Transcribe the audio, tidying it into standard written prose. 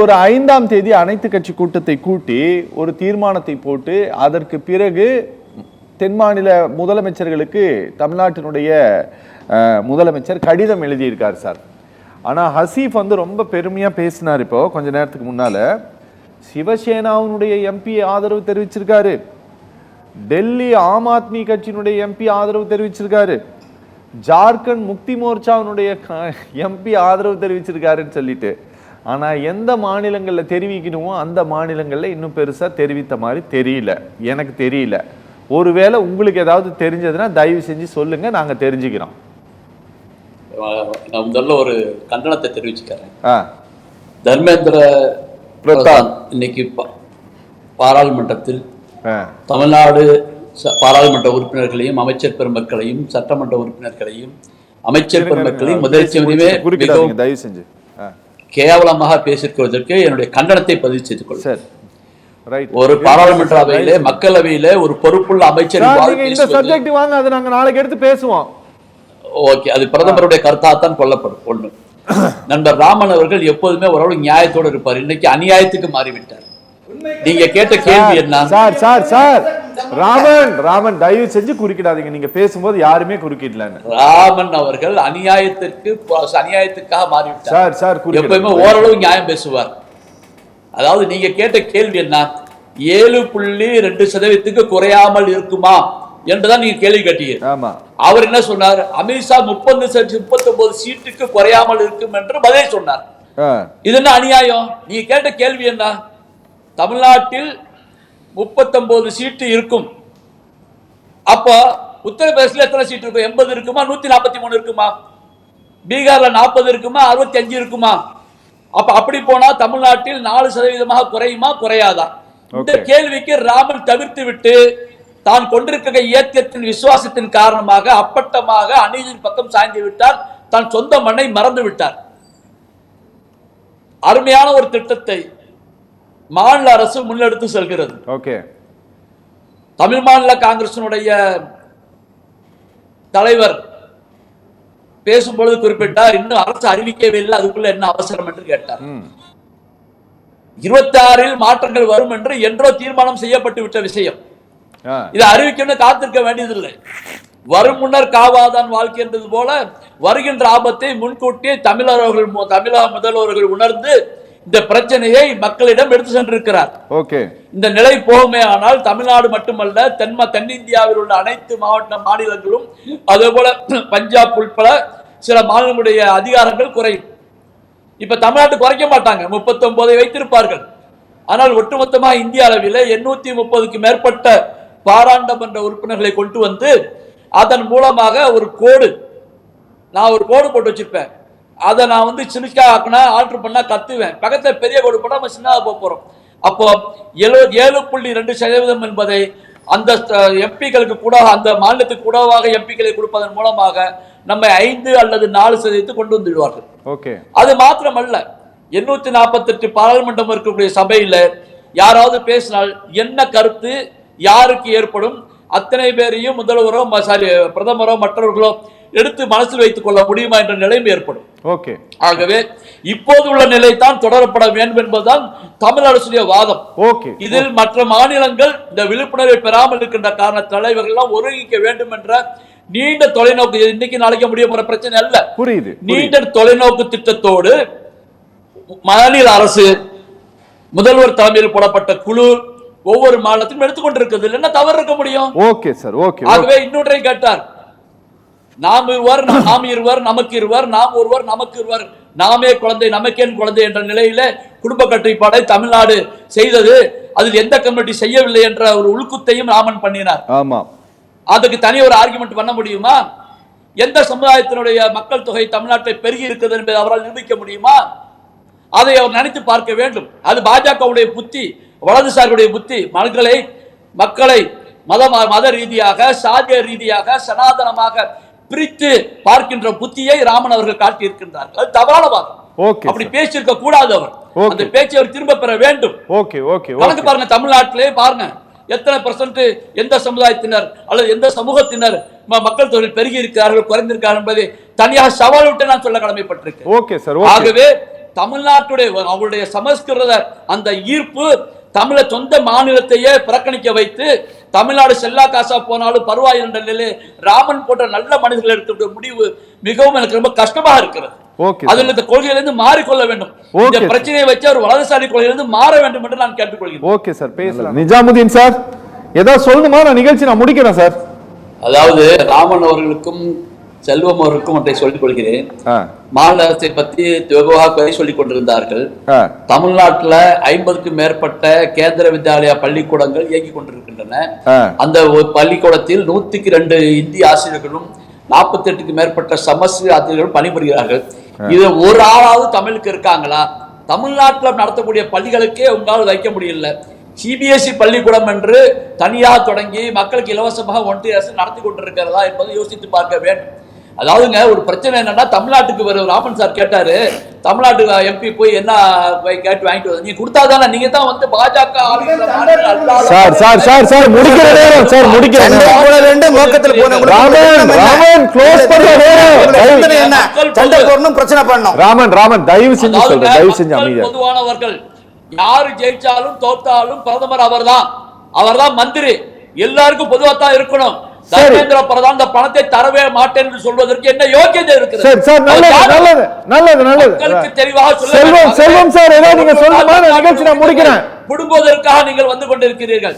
ஒரு 5ஆம் தேதி அனைத்து கட்சி கூட்டத்தை கூட்டி ஒரு தீர்மானத்தை போட்டு அதற்கு பிறகு தென் மாநில முதலமைச்சர்களுக்கு தமிழ்நாட்டினுடைய முதலமைச்சர் கடிதம் எழுதியிருக்கார் சார். ஆனால் ஹசீஃப் ரொம்ப பெருமையாக பேசினார். இப்போ கொஞ்ச நேரத்துக்கு முன்னால சிவசேனாவுடைய எம்பி ஆதரவு தெரிவிச்சிருக்காரு, டெல்லி ஆம் ஆத்மி கட்சியினுடைய எம்பி ஆதரவு தெரிவிச்சிருக்காரு, ஜார்க்கண்ட் முக்தி மோர்ச்சாவினுடைய எம்பி ஆதரவு தெரிவிச்சிருக்காருன்னு சொல்லிட்டு. ஆனால் எந்த மாநிலங்களில் தெரிவிக்கணுமோ அந்த மாநிலங்களில் இன்னும் பெருசாக தெரிவித்த மாதிரி தெரியல, எனக்கு தெரியல. ஒருவேளை உங்களுக்கு ஏதாவது தெரிஞ்சதுன்னா தயவு செஞ்சு சொல்லுங்க, நாங்கள் தெரிஞ்சுக்கிறோம். நான் முதல்ல ஒரு கண்டனத்தை தெரிவிச்சுக்கிறேன். தர்மேந்திர பிரதான் இன்னைக்கு பாராளுமன்றத்தில் தமிழ்நாடு பாராளுமன்ற உறுப்பினர்களையும் அமைச்சர் பெருமக்களையும் சட்டமன்ற உறுப்பினர்களையும் அமைச்சர் பெருமக்களையும் முதலமைச்சர் தயவு செஞ்சு கேவலமாக பேசியிருக்கிறதற்கு என்னுடைய கண்டனத்தை பதிவு செய்து கொள்கிறேன். ஒரு பாராளுமன்ற அவையிலே மக்களவையில ஒரு பொறுப்புள்ள அமைச்சர் நாளைக்கு எடுத்து பேசுவோம். ஓகே, அது பிரதமருடைய கருத்தாத்தான் கொள்ளப்படும். ஒண்ணு, நண்பர் ராமன் அவர்கள் எப்போதுமே ஓரளவு நியாயத்தோடு இருப்பார். இன்னைக்கு அநியாயத்துக்கு மாறிவிட்டார். நீங்க கேட்ட கேள்வி என்ன? சார் ராமன் தயவு செஞ்சு குறுக்கிடாதீங்க. நீங்க பேசும்போது யாருமே குறுக்கிடல. ராமன் அவர்கள் அநியாயத்துக்காக மாறிவிட்டார். சார் எப்பவுமே ஓரளவு நியாயம் பேசுவார். அதாவது நீங்க கேட்ட கேள்வி என்ன, 7.2% குறையாமல் இருக்குமா என்றுதான் நீங்க கேள்வி கேட்டீங்க. அவர் என்ன சொன்னார்? அமித்ஷா 39 சீட்டுக்கு குறையாமல் இருக்கும் என்று பதில் சொன்னார். இது என்ன அநியாயம்? நீங்க கேட்ட கேள்வி என்ன? தமிழ்நாட்டில் 39 சீட்டு இருக்கும். அப்போ உத்தரப்பிரதேசல எத்தனை சீட்டு இருக்கும்? 80 இருக்குமா, 143 இருக்குமா? பீகார்ல 40 இருக்குமா, 65 இருக்குமா? அப்ப அப்படி போனா தமிழ்நாட்டில் 4% குறையுமா, குறையாதா? இந்த கேள்விக்கு ராமன் தவிர்த்து விட்டு தான் கொண்டிருக்கிற இயக்கத்தின் விசுவாசத்தின் காரணமாக அப்பட்டமாக அநீதியின் பக்கம் சாய்ந்து விட்டார். தான் சொந்த மண்ணை மறந்து விட்டார். அருமையான ஒரு திட்டத்தை மாநில அரசு முன்னெடுத்து செல்கிறது. தமிழ் மாநில காங்கிரசினுடைய தலைவர் பேசும்பொழுது குறிப்பிட்டார், இன்னும் அரசு அறிவிக்கவே இல்லை, அதுக்குள்ள என்ன அவசரம் என்று கேட்டார். 26 மாற்றங்கள் வரும் என்று என்றோ தீர்மானம் செய்யப்பட்டு விட்ட விஷயம். இதை அறிவிக்கணும் காத்திருக்க வேண்டியதில்லை. வரும் முன்னர் காவாதான் வாழ்க்கை என்றது போல வருகின்ற ஆபத்தை முன்கூட்டியே தமிழக முதல்வர்கள் உணர்ந்து இந்த பிரச்சனையை மக்களிடம் எடுத்து சென்றிருக்கிறார். இந்த நிலை போகுமே ஆனால் தமிழ்நாடு மட்டுமல்ல, தென்னிந்தியாவில் உள்ள அனைத்து மாநிலங்களும் அதே போல பஞ்சாப் உட்பட சில மாநிலங்களுடைய அதிகாரங்கள் குறையும். இப்ப தமிழ்நாட்டு குறைக்க மாட்டாங்க, 39 வைத்திருப்பார்கள். ஆனால் ஒட்டுமொத்தமாக இந்திய அளவில் 830க்கு மேற்பட்ட பாராளுமன்ற உறுப்பினர்களை கொண்டு வந்து அதன் மூலமாக ஒரு கோடு போட்டு வச்சிருப்பேன். அதை நான் சின்னக்கா ஆக்கினா ஆல்டர் பண்ணா கத்துவேன். பக்கத்துல பெரிய கோடு போட்டா நம்ம சின்னதாக போறோம். அப்போ 7.2% என்பதை அந்த எம்பிக்களுக்கு கூட, அந்த மாநிலத்துக்கு கூடவாக எம்பிக்களை கொடுப்பதன் மூலமாக நம்ம 5 அல்லது 4% கொண்டு வந்துடுவார்கள். அது மாத்திரமல்ல, 848 பாராளுமன்றம் இருக்கக்கூடிய சபையில யாராவது பேசினால் என்ன கருத்து யாருக்கு ஏற்படும், அத்தனை பேரையும் முதல்வரோ பிரதமரோ மற்றவர்களோ எடுத்து மனசில் வைத்துக் கொள்ள முடியுமா என்ற நிலைமை ஏற்படும். ஆகவே இப்போது உள்ள நிலை தான் தொடரப்பட வேண்டும் என்பதுதான் தமிழ் அரசுடைய வாதம். இதில் மற்ற மாநிலங்கள் இந்த விழிப்புணர்வை பெறாமல் இருக்கின்ற காரணத்தால் இவர்கள் ஒருங்கிக்க வேண்டும் என்ற நீண்ட தொலைநோக்கு, இன்னைக்கு நாளைக்கு முடிய போற பிரச்சனை அல்ல, புரியுது, நீண்ட தொலைநோக்கு திட்டத்தோடு மாநில அரசு முதல்வர் தலைமையில் போடப்பட்ட குழு ஒவ்வொரு மாநிலத்திலும் எடுத்துக்கொண்டிருக்கிறது. என்ன தவறு இருக்க முடியும்? ஆகவே இன்னொன்றை கேட்டார், நாம் இருவர் நமக்கு இருவர், நாம் ஒருவர் நமக்கு இருவர், நாமே குழந்தை நமக்கேன் குழந்தை என்ற நிலையில குடும்ப கட்டுப்பாடை தமிழ்நாடு செய்தது, அதில் எந்த கமிட்டி செய்யவில்லை என்ற ஒரு உள்குத்தையும் ராமன் பண்ணினார். அதுக்கு தனி ஒரு ஆர்குமெண்ட் பண்ண முடியுமா? எந்த சமுதாயத்தினுடைய மக்கள் தொகை தமிழ்நாட்டில் பெருகி இருக்கிறது என்பதை அவரால் நிரூபிக்க முடியுமா? அதை அவர் நினைத்து பார்க்க வேண்டும். அது பாஜகவுடைய புத்தி, வலதுசாரியுடைய புத்தி. மக்களை மத ரீதியாக, சாதிய ரீதியாக, சனாதனமாக பிரித்து பார்க்கின்ற புத்தியை ராமன் அவர்கள் காட்டியிருக்கின்றார். அது தவறான வாதம். அப்படி பேசியிருக்க கூடாது. அவர் அந்த பேச்சை அவர் திரும்ப பெற வேண்டும். கணக்கு பாருங்க, தமிழ்நாட்டிலே பாருங்க எத்தனை % எந்த சமுதாயத்தினர் அல்லது எந்த சமூகத்தினர் மக்கள் தொகை பெருகி இருக்கிறார்கள், குறைந்திருக்கிறார்கள் என்பதை தனியாக சவால் விட்டு நான் சொல்ல கடமைப்பட்டிருக்கேன். ஆகவே தமிழ்நாட்டுடைய அவருடைய சமஸ்கிருத அந்த ஈர்ப்பு தமிழ சொந்த மாநிலத்தையே புறக்கணிக்க வைத்து தமிழ்நாடு செல்லா காசா போனாலும் பரவாயில்லை என்ற நிலையிலே ராமன் போன்ற நல்ல மனிதர்கள் எடுத்த முடிவு மிகவும் எனக்கு ரொம்ப கஷ்டமாக இருக்கிறது. அதில் இந்த கொள்கையிலிருந்து மாறிக்கொள்ள வேண்டும். இந்த பிரச்சனையை வச்சு அவர் வலதுசாரி கொள்கையிலிருந்து மாற வேண்டும் என்று நான் கேட்டுக்கொள்கிறேன். ஓகே சார், பேசலாம். நிஜாமுதீன் சார் ஏதாவது சொல்லணுமா? நான் நிகழ்ச்சி நான் முடிக்கிறேன் சார். அதாவது ராமன் அவர்களுக்கும் செல்வம் அவர்களுக்கும் ஒன்றை சொல்லிக் கொள்கிறேன். மாநில அரசை பற்றி வெகுவாக சொல்லிக் கொண்டிருந்தார்கள். தமிழ்நாட்டில் 50க்கும் மேற்பட்ட கேந்திர வித்யாலயா பள்ளிக்கூடங்கள் இயங்கிக் கொண்டிருக்கின்றன. அந்த பள்ளிக்கூடத்தில் 102 இந்திய ஆசிரியர்களும் 48க்கும் மேற்பட்ட சமஸ்கிருத ஆசிரியர்களும் பணிபுரிகிறார்கள். இது ஒரு ஆளாவது தமிழுக்கு இருக்காங்களா? தமிழ்நாட்டில் நடத்தக்கூடிய பள்ளிகளுக்கே உங்களால் வைக்க முடியல. சிபிஎஸ்இ பள்ளிக்கூடம் என்று தனியாக தொடங்கி மக்களுக்கு இலவசமாக ஒன்றிய அரசு நடத்தி கொண்டிருக்கிறதா என்பதை யோசித்து பார்க்க வேண்டும். அதாவதுங்க ஒரு பிரச்சனை என்னன்னா, தமிழ்நாட்டுக்கு வரும் ராமன் சார் கேட்டாரு, தமிழ்நாட்டு எம்பி போய் என்ன கேட்டு வாங்கிட்டு வந்து நீங்க கொடுத்தாதானே, நீங்க தான் வந்து பாஜக பொதுவானவர்கள் யாரு ஜெயிச்சாலும் தோத்தாலும் பிரதமர் அவர்தான் மந்திரி, எல்லாருக்கும் பொதுவா தான் இருக்கணும். தர்மேந்திர பிரதான் இந்த பணத்தை தரவே மாட்டேன் என்று சொல்வதற்கு என்ன யோக்கியதை இருக்குது? தெளிவாக சொல்லுங்க. புடுங்குவதற்காக நீங்கள் வந்து கொண்டிருக்கிறீர்கள்.